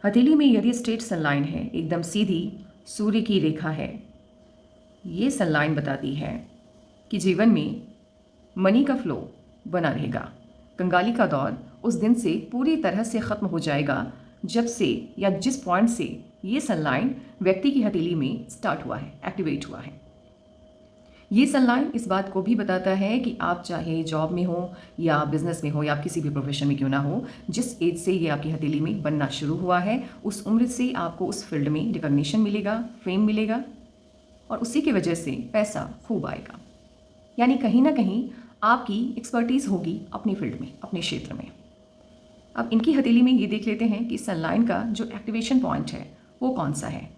हथेली में यदि स्ट्रेट सनलाइन है, एकदम सीधी सूर्य की रेखा है, ये सनलाइन बताती है कि जीवन में मनी का फ्लो बना रहेगा। कंगाली का दौर उस दिन से पूरी तरह से ख़त्म हो जाएगा जब से या जिस पॉइंट से ये सनलाइन व्यक्ति की हथेली में स्टार्ट हुआ है, एक्टिवेट हुआ है। ये सनलाइन इस बात को भी बताता है कि आप चाहे जॉब में हो या बिजनेस में हो या आप किसी भी प्रोफेशन में क्यों ना हो, जिस एज से ये आपकी हथेली में बनना शुरू हुआ है उस उम्र से आपको उस फील्ड में रिकॉग्निशन मिलेगा, फेम मिलेगा और उसी की वजह से पैसा खूब आएगा। यानी कहीं ना कहीं आपकी एक्सपर्टीज़ होगी अपनी फील्ड में, अपने क्षेत्र में। अब इनकी हथेली में ये देख लेते हैं कि सनलाइन का जो एक्टिवेशन पॉइंट है वो कौन सा है।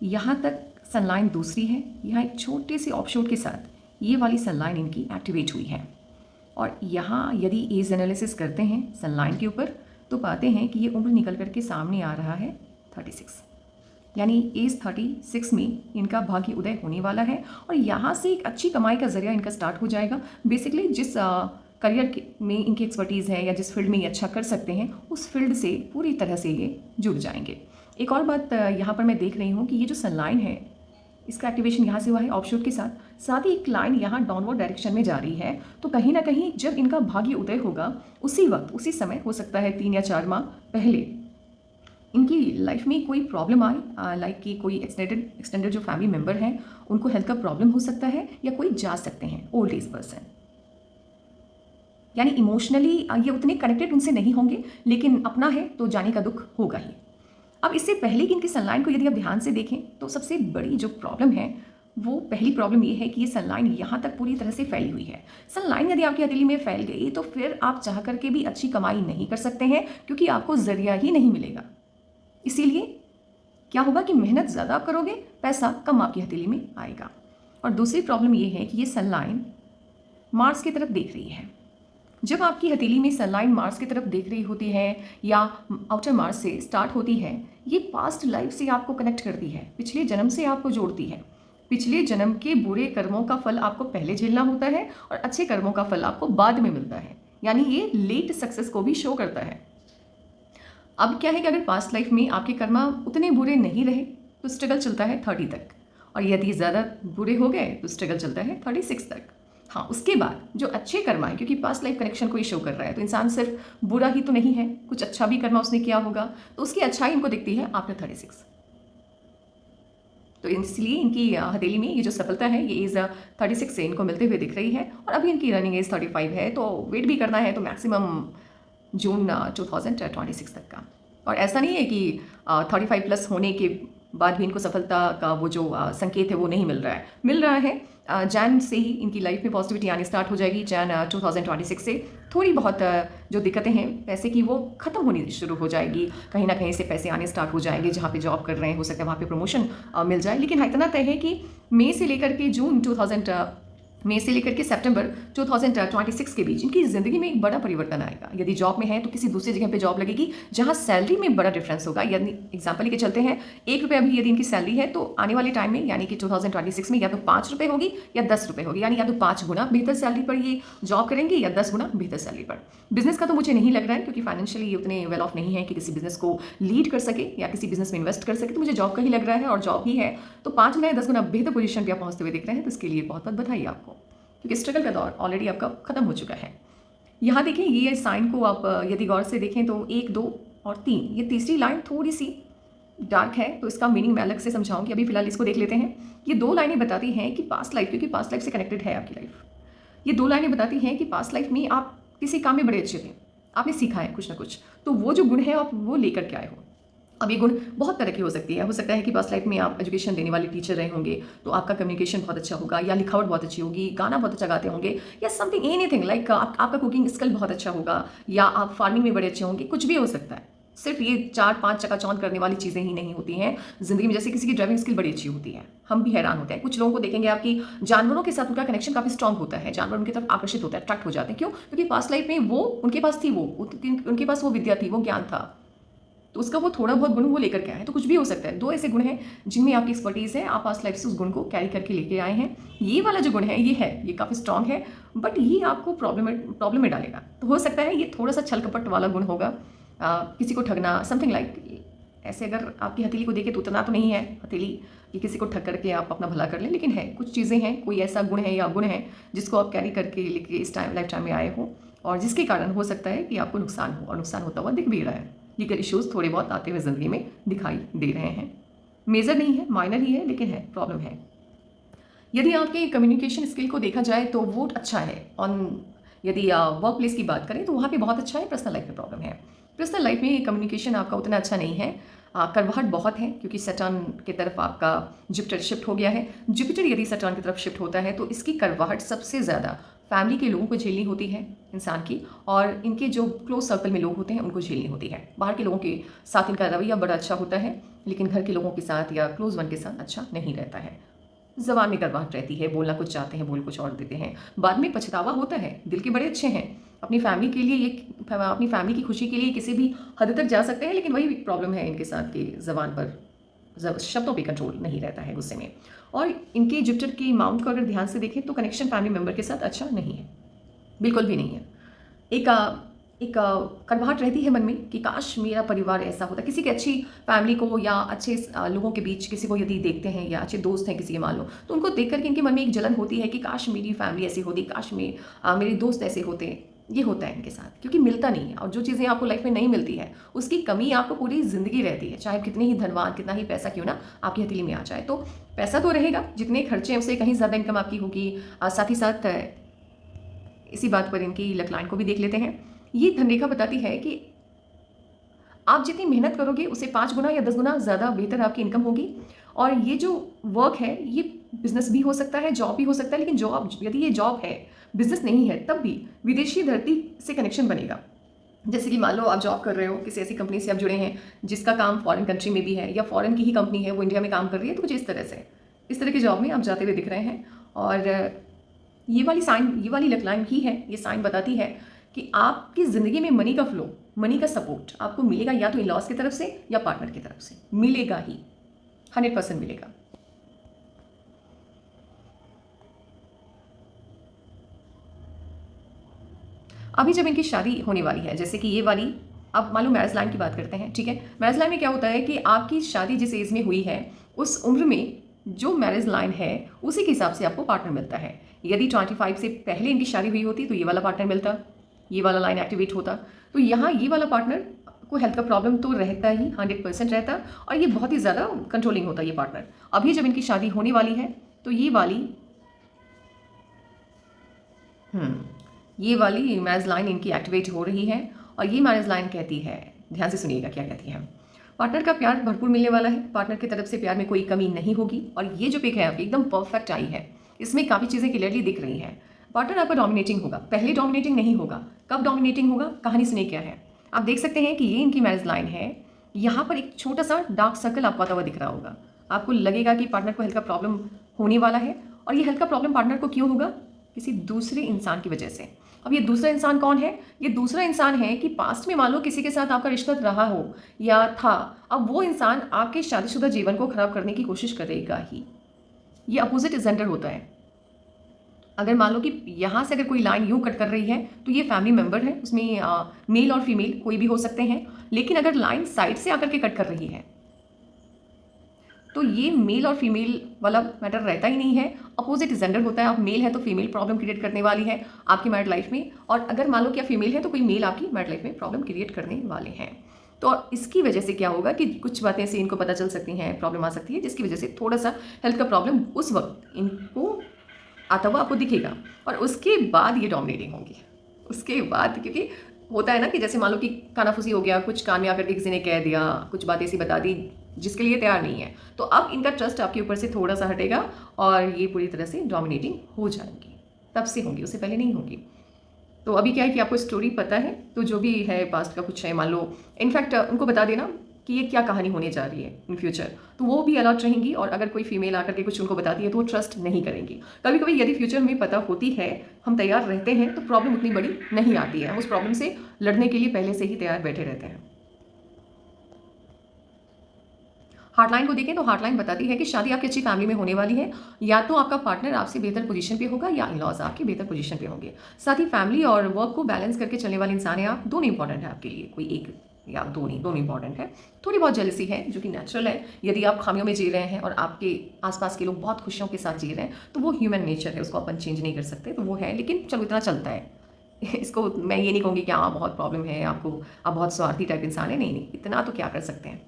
यहाँ तक सनलाइन दूसरी है, यहाँ एक छोटे से ऑफशूट के साथ ये वाली सनलाइन इनकी एक्टिवेट हुई है। और यहाँ यदि एज एनालिसिस करते हैं सनलाइन के ऊपर तो पाते हैं कि ये उम्र निकल करके सामने आ रहा है 36, यानी एज 36 में इनका भाग्य उदय होने वाला है और यहाँ से एक अच्छी कमाई का जरिया इनका स्टार्ट हो जाएगा। बेसिकली जिस करियर में इनकी एक्सपर्टीज़ है या जिस फील्ड में ये अच्छा कर सकते हैं उस फील्ड से पूरी तरह से ये जुड़ जाएंगे। एक और बात यहाँ पर मैं देख रही हूँ कि ये जो सनलाइन है इसका एक्टिवेशन यहाँ से हुआ है ऑफशूट के साथ, साथ ही एक लाइन यहाँ डाउनवर्ड डायरेक्शन में जा रही है। तो कहीं ना कहीं जब इनका भाग्य उदय होगा उसी वक्त, उसी समय, हो सकता है 3 या 4 माह पहले इनकी लाइफ में कोई प्रॉब्लम आए, लाइक कि कोई एक्सटेंडेड जो फैमिली मेम्बर हैं उनको हेल्थ का प्रॉब्लम हो सकता है या कोई जा सकते हैं ओल्ड एज पर्सन। यानी इमोशनली ये उतने कनेक्टेड उनसे नहीं होंगे लेकिन अपना है तो जाने का दुख होगा ही। अब इससे पहले कि इनकी सनलाइन को यदि आप ध्यान से देखें तो सबसे बड़ी जो प्रॉब्लम है वो पहली प्रॉब्लम ये है कि ये सनलाइन यहाँ तक पूरी तरह से फैली हुई है। सनलाइन यदि आपकी हथेली में फैल गई तो फिर आप चाह करके भी अच्छी कमाई नहीं कर सकते हैं क्योंकि आपको जरिया ही नहीं मिलेगा। इसीलिए क्या होगा कि मेहनत ज़्यादा आप करोगे, पैसा कम आपकी हथेली में आएगा। और दूसरी प्रॉब्लम ये है कि ये सनलाइन मार्स की तरफ देख रही है। जब आपकी हथेली में सनलाइन मार्स की तरफ देख रही होती है या आउटर मार्स से स्टार्ट होती है, ये पास्ट लाइफ से आपको कनेक्ट करती है, पिछले जन्म से आपको जोड़ती है। पिछले जन्म के बुरे कर्मों का फल आपको पहले झेलना होता है और अच्छे कर्मों का फल आपको बाद में मिलता है, यानी ये लेट सक्सेस को भी शो करता है। अब क्या है कि अगर पास्ट लाइफ में आपके कर्म उतने बुरे नहीं रहे तो स्ट्रगल चलता है 30 तक, और यदि ज़्यादा बुरे हो गए तो स्ट्रगल चलता है 36 तक। हाँ, उसके बाद जो अच्छे कर्म है, क्योंकि पास्ट लाइफ कनेक्शन को ही शो कर रहा है तो इंसान सिर्फ बुरा ही तो नहीं है, कुछ अच्छा भी कर्म उसने किया होगा तो उसकी अच्छाई इनको दिखती है आफ्टर 36। तो इसलिए इनकी हथेली में ये जो सफलता है ये एज 36 से इनको मिलते हुए दिख रही है। और अभी इनकी रनिंग एज 35 है तो वेट भी करना है तो मैक्सिमम जून 2026 तक का। और ऐसा नहीं है कि 35 प्लस होने के बाद भी इनको सफलता का वो जो संकेत है वो नहीं मिल रहा है, मिल रहा है। जैन से ही इनकी लाइफ में पॉजिटिविटी आनी स्टार्ट हो जाएगी। जैन 2026 से थोड़ी बहुत जो दिक्कतें हैं पैसे की वो ख़त्म होनी शुरू हो जाएगी। कहीं ना कहीं से पैसे आने स्टार्ट हो जाएंगे, जहाँ पे जॉब कर रहे हैं हो सकता है वहाँ पे प्रमोशन मिल जाए। लेकिन हाँ, इतना तय है कि मई से लेकर के सितंबर 2026 के बीच इनकी ज़िंदगी में एक बड़ा परिवर्तन आएगा। यदि जॉब में है तो किसी दूसरी जगह पे जॉब लगेगी जहाँ सैलरी में बड़ा डिफरेंस होगा। यानी एग्जांपल लेके चलते हैं, 1 रुपये अभी यदि इनकी सैलरी है तो आने वाले टाइम में यानी कि 2026 में या तो 5 रुपये होगी या 10 रुपये होगी, यानी या तो 5 गुना बेहतर सैलरी पर ये जॉब करेंगे या 10 गुना बेहतर सैलरी पर। बिजनेस का तो मुझे नहीं लग रहा है क्योंकि फाइनेंशियली ये उतने वेल ऑफ नहीं है कि किसी बिजनेस को लीड कर सके या किसी बिजनेस में इन्वेस्ट कर सके, तो मुझे जॉब का ही लग रहा है। और जॉब ही है तो 5 गुना या 10 गुना बेहतर पोजीशन पर आप पहुँचते हुए दिख रहे हैं, तो इसके लिए बहुत बहुत बधाई आपको, क्योंकि स्ट्रगल का दौर ऑलरेडी आपका खत्म हो चुका है। यहाँ देखें, ये साइन को आप यदि गौर से देखें तो 1, 2 और 3, ये तीसरी लाइन थोड़ी सी डार्क है तो इसका मीनिंग मैं अलग से समझाऊंगी। अभी फिलहाल इसको देख लेते हैं। ये 2 लाइनें बताती हैं कि पास्ट लाइफ, क्योंकि पास्ट लाइफ से कनेक्टेड है आपकी लाइफ, ये 2 लाइनें बताती हैं कि पास्ट लाइफ में आप किसी काम में बड़े अच्छे थे, आपने सीखा है कुछ ना कुछ, तो वो जो गुण है आप वो लेकर के आए हो। अब ये गुण बहुत तरह की हो सकती है। हो सकता है कि पास्ट लाइफ में आप एजुकेशन देने वाले टीचर रहे होंगे तो आपका कम्युनिकेशन बहुत अच्छा होगा, या लिखावट बहुत अच्छी होगी, गाना बहुत अच्छा गाते होंगे, या समथिंग एनीथिंग लाइक आपका कुकिंग स्किल बहुत अच्छा होगा, या आप फार्मिंग में बड़े अच्छे होंगे, कुछ भी हो सकता है। सिर्फ ये 4-5 चकाचौंध करने वाली चीज़ें ही नहीं होती हैं जिंदगी में। जैसे किसी की ड्राइविंग स्किल बड़ी अच्छी होती है, हम भी हैरान होते हैं। कुछ लोगों को देखेंगे आपकी जानवरों के साथ उनका कनेक्शन काफ़ी स्ट्रांग होता है, जानवर उनकी तरफ आकर्षित होता है, अट्रैक्ट हो जाते हैं। क्यों? क्योंकि पास्ट लाइफ में वो उनके पास थी, उनके पास वो विद्या थी, वो ज्ञान था, तो उसका वो थोड़ा बहुत गुण वो लेकर के आए हैं। तो कुछ भी हो सकता है। 2 ऐसे गुण हैं जिनमें आपकी एक्सपर्टीज़ है, आप पास्ट लाइफ से उस गुण को कैरी करके लेके आए हैं। ये वाला जो गुण है ये काफ़ी स्ट्रांग है, बट ये आपको प्रॉब्लम में डालेगा। तो हो सकता है ये थोड़ा सा छल कपट वाला गुण होगा, किसी को ठगना, समथिंग लाइक ऐसे अगर आपकी हथेली को देखें तो उतना तो नहीं है हथेली कि किसी को ठक्कर के आप अपना भला कर लें, लेकिन है, कुछ चीज़ें हैं, कोई ऐसा गुण है या अवगुण है जिसको आप कैरी करके लेके इस लाइफ टाइम में आए हो और जिसके कारण हो सकता है कि आपको नुकसान हो, और नुकसान होता हुआ दिख भी रहा है। लीगल इश्यूज़ थोड़े बहुत आते हुए ज़िंदगी में दिखाई दे रहे हैं। मेजर नहीं है, माइनर ही है, लेकिन है, प्रॉब्लम है। यदि आपके कम्युनिकेशन स्किल को देखा जाए तो वो अच्छा है। यदि वर्क प्लेस की बात करें तो वहाँ पे बहुत अच्छा है। पर्सनल लाइफ में प्रॉब्लम है। पर्सनल लाइफ में कम्युनिकेशन आपका उतना अच्छा नहीं है। करवाहट बहुत है क्योंकि सैटर्न की तरफ आपका जुपिटर शिफ्ट हो गया है। जुपिटर यदि सैटर्न की तरफ शिफ्ट होता है तो इसकी करवाहट सबसे ज़्यादा फैमिली के लोगों को झेलनी होती है इंसान की, और इनके जो क्लोज सर्कल में लोग होते हैं उनको झेलनी होती है। बाहर के लोगों के साथ इनका रवैया बड़ा अच्छा होता है, लेकिन घर के लोगों के साथ या क्लोज वन के साथ अच्छा नहीं रहता है। ज़बान में करवाहट रहती है, बोलना कुछ चाहते हैं, बोल कुछ और देते हैं, बाद में पछतावा होता है। दिल के बड़े अच्छे हैं, अपनी फैमिली के लिए अपनी फैमिली की खुशी के लिए किसी भी हद तक जा सकते हैं, लेकिन वही प्रॉब्लम है इनके साथ कि ज़बान पर शब्दों पे कंट्रोल नहीं रहता है गुस्से में। और इनके जुपिटर के माउंट को अगर ध्यान से देखें तो कनेक्शन फैमिली मेम्बर के साथ अच्छा नहीं है, बिल्कुल भी नहीं है। एक कड़वाहट रहती है मन में कि काश मेरा परिवार ऐसा होता। किसी की अच्छी फैमिली को या अच्छे लोगों के बीच किसी को यदि देखते हैं या अच्छे दोस्त हैं किसी के मान लो, तो उनको देख करके इनके मन में एक जलन होती है कि काश मेरी फैमिली ऐसी होती, काश मेरे दोस्त ऐसे होते। ये होता है इनके साथ क्योंकि मिलता नहीं है, और जो चीज़ें आपको लाइफ में नहीं मिलती है उसकी कमी आपको पूरी ज़िंदगी रहती है, चाहे कितनी ही धनवान कितना ही पैसा क्यों ना आपकी हथेली में आ जाए। तो पैसा तो रहेगा, जितने खर्चे हैं उससे कहीं ज़्यादा इनकम आपकी होगी। साथ ही साथ इसी बात पर इनकी लक लाइन को भी देख लेते हैं। ये धनरेखा बताती है कि आप जितनी मेहनत करोगे उससे 5 गुना या 10 गुना ज़्यादा बेहतर आपकी इनकम होगी। और ये जो वर्क है ये बिजनेस भी हो सकता है, जॉब भी हो सकता है, लेकिन जॉब यदि ये जॉब है बिजनेस नहीं है तब भी विदेशी धरती से कनेक्शन बनेगा। जैसे कि मान लो आप जॉब कर रहे हो, किसी ऐसी कंपनी से आप जुड़े हैं जिसका काम फॉरेन कंट्री में भी है, या फॉरेन की ही कंपनी है वो इंडिया में काम कर रही है, तो कुछ इस तरह के जॉब में आप जाते हुए दिख रहे हैं। और ये वाली लक लाइन ही है, ये साइन बताती है कि आपकी ज़िंदगी में मनी का फ्लो, मनी का सपोर्ट आपको मिलेगा, या तो इन लॉज की तरफ से या पार्टनर की तरफ से मिलेगा ही, 100% मिलेगा। अभी जब इनकी शादी होने वाली है, जैसे कि ये वाली, अब मान लो मैरिज लाइन की बात करते हैं, ठीक है। मैरिज लाइन में क्या होता है कि आपकी शादी जिस एज में हुई है उस उम्र में जो मैरिज लाइन है उसी के हिसाब से आपको पार्टनर मिलता है। यदि 25 से पहले इनकी शादी हुई होती तो ये वाला पार्टनर मिलता, ये वाला लाइन एक्टिवेट होता। तो यहाँ ये वाला पार्टनर को हेल्थ का प्रॉब्लम तो रहता ही, 100% रहता, और ये बहुत ही ज़्यादा कंट्रोलिंग होता है ये पार्टनर। अभी जब इनकी शादी होने वाली है तो ये वाली मैरिज लाइन इनकी एक्टिवेट हो रही है। और ये मैरिज लाइन कहती है, ध्यान से सुनिएगा क्या कहती है। पार्टनर का प्यार भरपूर मिलने वाला है, पार्टनर की तरफ से प्यार में कोई कमी नहीं होगी। और ये जो पिक है आपकी एकदम परफेक्ट आई है, इसमें काफ़ी चीज़ें क्लियरली दिख रही हैं। पार्टनर आपका डोमिनेटिंग होगा, पहले डोमिनेटिंग नहीं होगा। कब डोमिनेटिंग होगा, कहानी सुनिए क्या है। आप देख सकते हैं कि ये इनकी मैरिज लाइन है, यहाँ पर एक छोटा सा डार्क सर्कल आपको आता हुआ दिख रहा होगा। आपको लगेगा कि पार्टनर को हेल्थ का प्रॉब्लम होने वाला है, और ये हेल्थ का प्रॉब्लम पार्टनर को क्यों होगा, किसी दूसरे इंसान की वजह से। अब ये दूसरा इंसान कौन है, ये दूसरा इंसान है कि पास्ट में मान लो किसी के साथ आपका रिश्ता रहा हो या था, अब वो इंसान आपके शादीशुदा जीवन को खराब करने की कोशिश करेगा ही। ये अपोजिट जेंडर होता है। अगर मान लो कि यहाँ से अगर कोई लाइन यूँ कट कर रही है तो ये फैमिली मेम्बर है, उसमें मेल और फीमेल कोई भी हो सकते हैं। लेकिन अगर लाइन साइड से आकर के कट कर रही है तो ये मेल और फीमेल वाला मैटर रहता ही नहीं है, अपोजिट जेंडर होता है। आप मेल है तो फीमेल प्रॉब्लम क्रिएट करने वाली है आपकी मैरिड लाइफ में, और अगर मान लो कि आप फीमेल है तो कोई मेल आपकी मैरिड लाइफ में प्रॉब्लम क्रिएट करने वाले हैं। तो इसकी वजह से क्या होगा कि कुछ बातें से इनको पता चल सकती हैं, प्रॉब्लम आ सकती है, जिसकी वजह से थोड़ा सा हेल्थ का प्रॉब्लम उस वक्त इनको आता हुआ आपको दिखेगा। और उसके बाद ये डोमिनेटिंग होंगी, उसके बाद, क्योंकि होता है ना कि जैसे मान लो कि कानाफूसी हो गया, कुछ कान में आकर के किसी ने कह दिया, कुछ बातें ऐसी बता दी जिसके लिए तैयार नहीं है, तो अब इनका ट्रस्ट आपके ऊपर से थोड़ा सा हटेगा और ये पूरी तरह से डोमिनेटिंग हो जाएंगी। तब से होंगी, उससे पहले नहीं होंगी। तो अभी क्या है कि आपको स्टोरी पता है, तो जो भी है पास्ट का कुछ है मान लो, इनफैक्ट उनको बता देना कि ये क्या कहानी होने जा रही है इन फ्यूचर, तो वो भी अलर्ट रहेंगी। और अगर कोई फीमेल आकर के कुछ उनको बताती है तो वो ट्रस्ट नहीं करेंगी। कभी कभी यदि फ्यूचर में पता होती है, हम तैयार रहते हैं, तो प्रॉब्लम उतनी बड़ी नहीं आती है, हम उस प्रॉब्लम से लड़ने के लिए पहले से ही तैयार बैठे रहते हैं। हार्टलाइन को देखें तो हार्टलाइन बताती है कि शादी आपकी अच्छी फैमिली में होने वाली है, या तो आपका पार्टनर आपसे बेहतर पोजीशन पे होगा या इन लॉज आपके बेहतर पोजीशन पे होंगे। साथ ही फैमिली और वर्क को बैलेंस करके चलने वाले इंसान है आप, दोनों इंपॉर्टेंट है आपके लिए, कोई एक या दोनों इंपॉर्टेंट है। थोड़ी बहुत जेलसी है जो कि नेचुरल है। यदि आप खामियों में जी रहे हैं और आपके आसपास के लोग बहुत खुशियों के साथ जी रहे हैं तो वो ह्यूमन नेचर है, उसको अपन चेंज नहीं कर सकते, तो वो है। लेकिन चलो इतना चलता है। इसको मैं ये नहीं कहूँगी कि हाँ बहुत प्रॉब्लम है आपको, आप बहुत स्वार्थी टाइप इंसान है, नहीं, इतना तो क्या कर सकते हैं।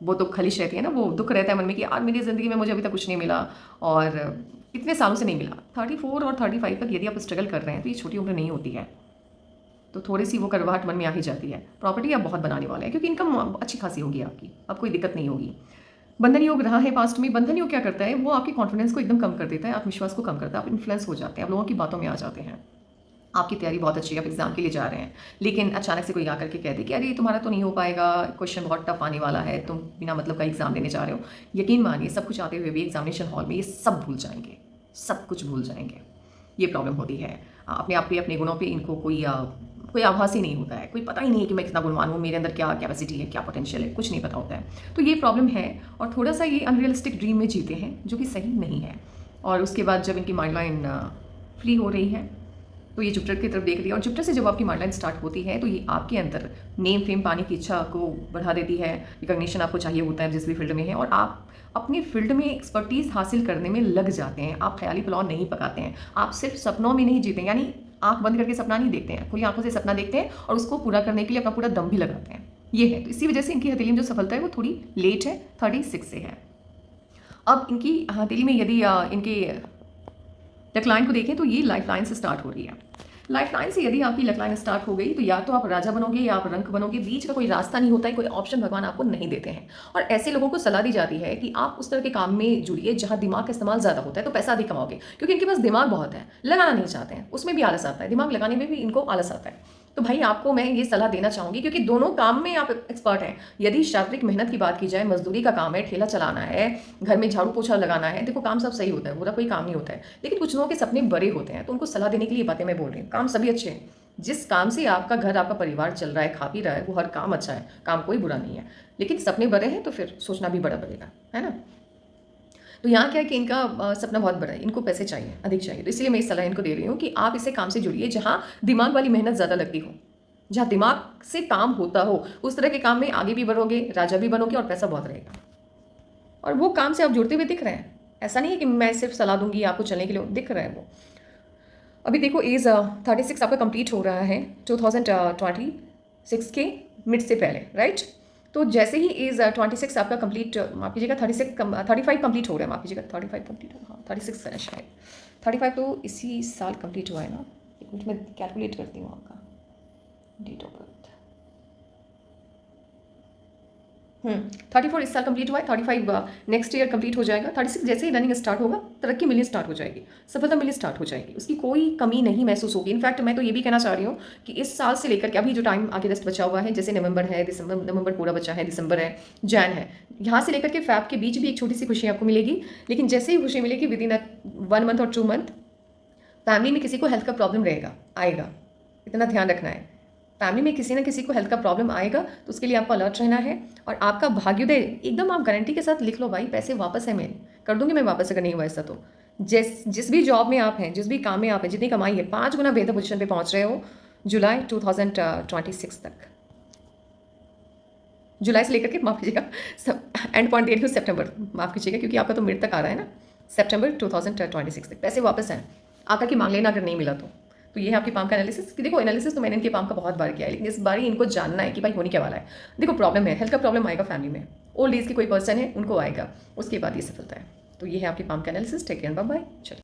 वो तो खलिश रहती है ना, वो दुख रहता है मन में कि यार मेरी ज़िंदगी में मुझे अभी तक कुछ नहीं मिला और इतने सालों से नहीं मिला। 34 और 35 तक यदि आप स्ट्रगल कर रहे हैं तो ये छोटी उम्र नहीं होती है, तो थोड़ी सी वो करवाहट मन में आ ही जाती है। प्रॉपर्टी आप बहुत बनाने वाले हैं क्योंकि इनकम अच्छी खासी होगी आपकी, अब कोई दिक्कत नहीं होगी। बंधन योग रहा है पास्ट में। बंधन योग क्या करता है, वो आपके कॉन्फिडेंस को एकदम कम कर देता है, आत्मविश्वास को कम करता है, आप इन्फ्लुएंस हो जाते हैं, आप लोगों की बातों में आ जाते हैं। आपकी तैयारी बहुत अच्छी है, आप एग्जाम के लिए जा रहे हैं, लेकिन अचानक से कोई आकर के कह दे कि अरे तुम्हारा तो नहीं हो पाएगा, क्वेश्चन बहुत टफ आने वाला है, तुम बिना मतलब का एग्जाम देने जा रहे हो। यकीन मानिए सब कुछ आते हुए भी एग्जामिनेशन हॉल में ये सब भूल जाएंगे, सब कुछ भूल जाएंगे। ये प्रॉब्लम होती है। अपने आप पे, अपने गुणों पे इनको कोई आभास ही नहीं होता है, कोई पता ही नहीं है कि मैं कितना गुणवान हूँ, मेरे अंदर क्या कैपेसिटी है, क्या पोटेंशियल है, कुछ नहीं पता होता है। तो ये प्रॉब्लम है और थोड़ा सा ये अनरियलिस्टिक ड्रीम में जीते हैं जो कि सही नहीं है। और उसके बाद जब इनकी माइंड लाइन फ्री हो रही है तो ये जुपिटर की तरफ देख रही है, और जुपिटर से जब आपकी माइंड लाइन स्टार्ट होती है तो ये आपके अंदर नेम फेम पाने की इच्छा को बढ़ा देती है। रिकॉग्निशन आपको चाहिए होता है जिस भी फील्ड में है, और आप अपनी फील्ड में एक्सपर्टीज़ हासिल करने में लग जाते हैं। आप ख्याली पुलाव नहीं पकाते हैं, आप सिर्फ सपनों में नहीं जीते, यानी आंख बंद करके सपना नहीं देखते हैं, खुली आंखों से सपना देखते हैं और उसको पूरा करने के लिए अपना पूरा दम भी लगाते हैं। ये है, तो इसी वजह से इनकी हथेली में जो सफलता है वो थोड़ी लेट है, 36 से है। अब इनकी हथेली में यदि इनके लकलाइन को देखें तो ये लाइफ लाइन से स्टार्ट हो रही है। लाइफ लाइन से यदि आपकी लकलाइन स्टार्ट हो गई तो या तो आप राजा बनोगे या आप रंक बनोगे, बीच का कोई रास्ता नहीं होता है, कोई ऑप्शन भगवान आपको नहीं देते हैं। और ऐसे लोगों को सलाह दी जाती है कि आप उस तरह के काम में जुड़िए जहां दिमाग का इस्तेमाल ज़्यादा होता है, तो पैसा अधिक कमाओगे, क्योंकि इनके पास दिमाग बहुत है, लगाना नहीं चाहते हैं, उसमें भी आलस आता है, दिमाग लगाने में भी इनको आलस आता है। तो भाई आपको मैं ये सलाह देना चाहूँगी क्योंकि दोनों काम में आप एक्सपर्ट हैं। यदि शारीरिक मेहनत की बात की जाए, मजदूरी का काम है, ठेला चलाना है, घर में झाड़ू पोछा लगाना है, देखो काम सब सही होता है, बुरा कोई काम नहीं होता है, लेकिन कुछ लोगों के सपने बड़े होते हैं, तो उनको सलाह देने के लिए बातें मैं बोल रही हूँ। काम सभी अच्छे हैं, जिस काम से आपका घर, आपका परिवार चल रहा है, खा पी रहा है, वो हर काम अच्छा है, काम कोई बुरा नहीं है, लेकिन सपने बड़े हैं तो फिर सोचना भी बड़ा पड़ेगा, है ना। तो यहाँ क्या है कि इनका सपना बहुत बड़ा है, इनको पैसे चाहिए, अधिक चाहिए, तो इसलिए मैं इस सलाह इनको दे रही हूँ कि आप इसे काम से जुड़िए जहाँ दिमाग वाली मेहनत ज़्यादा लगती हो, जहाँ दिमाग से काम होता हो, उस तरह के काम में आगे भी बढ़ोगे, राजा भी बनोगे और पैसा बहुत रहेगा। और वो काम से आप जुड़ते हुए दिख रहे हैं, ऐसा नहीं है कि मैं सिर्फ सलाह दूंगी आपको चलने के लिए, दिख रहा है वो। अभी देखो एज 36 आपका कंप्लीट हो रहा है 2026 के मिड से पहले, राइट। तो जैसे ही एज 26 आपका कंप्लीट, माफ कीजिएगा 35 कंप्लीट हो रहा है, माफ कीजिएगा 35 कंप्लीट हो, हाँ 36 है शायद, 35 तो इसी साल कंप्लीट हुआ है ना। एक मिनट में कैलकुलेट करती हूँ आपका डेट ऑफ बर्थ। 34 इस साल कंप्लीट हुआ है, 35 नेक्स्ट ईयर कंप्लीट हो जाएगा, 36 जैसे ही रनिंग स्टार्ट होगा तरक्की मिलनी स्टार्ट हो जाएगी, सफलता मिलनी स्टार्ट हो जाएगी, उसकी कोई कमी नहीं महसूस होगी। इनफैक्ट मैं तो ये भी कहना चाह रही हूँ कि इस साल से लेकर के अभी जो टाइम आगे रेस्ट बचा हुआ है, जैसे नवंबर है, नवंबर पूरा बचा है, दिसंबर है, जैन है, यहाँ से लेकर के फैब के बीच भी एक छोटी सी खुशी आपको मिलेगी। लेकिन जैसे ही खुशी मिलेगी विद इन 1 मंथ और 2 मंथ फैमिली में किसी को हेल्थ का प्रॉब्लम आएगा, इतना ध्यान रखना है। फैमिली में किसी ना किसी को हेल्थ का प्रॉब्लम आएगा तो उसके लिए आपको अलर्ट रहना है। और आपका भाग्योदय एकदम आप गारंटी के साथ लिख लो, भाई पैसे वापस है, मैं कर दूंगी, मैं वापस अगर नहीं हुआ ऐसा तो। जिस भी जॉब में आप हैं, जिस भी काम में आप हैं, जितनी कमाई है 5 गुना बेहतर पोजीशन पे पहुंच रहे हो जुलाई 2026 तक। जुलाई से लेकर के माफ कीजिएगा, एंड पॉइंट दे रही हूँ सितंबर, माफ कीजिएगा क्योंकि आपका तो मिड तक आ रहा है ना, सितंबर 2026 तक पैसे वापस हैं, आकर के मांग लेना अगर नहीं मिला तो ये है आपके पाम का एनालिसिस। देखो एनालिसिस तो मैंने इनके पाम का बहुत बार किया है, लेकिन इस बार ही इनको जानना है कि भाई होने क्या वाला है। देखो प्रॉब्लम है, हेल्थ का प्रॉब्लम आएगा फैमिली में, ओल्ड एज के कोई पर्सन है उनको आएगा, उसके बाद ये सफलता है। तो ये है आपके पाम का analysis. Take care, bye bye. चलो।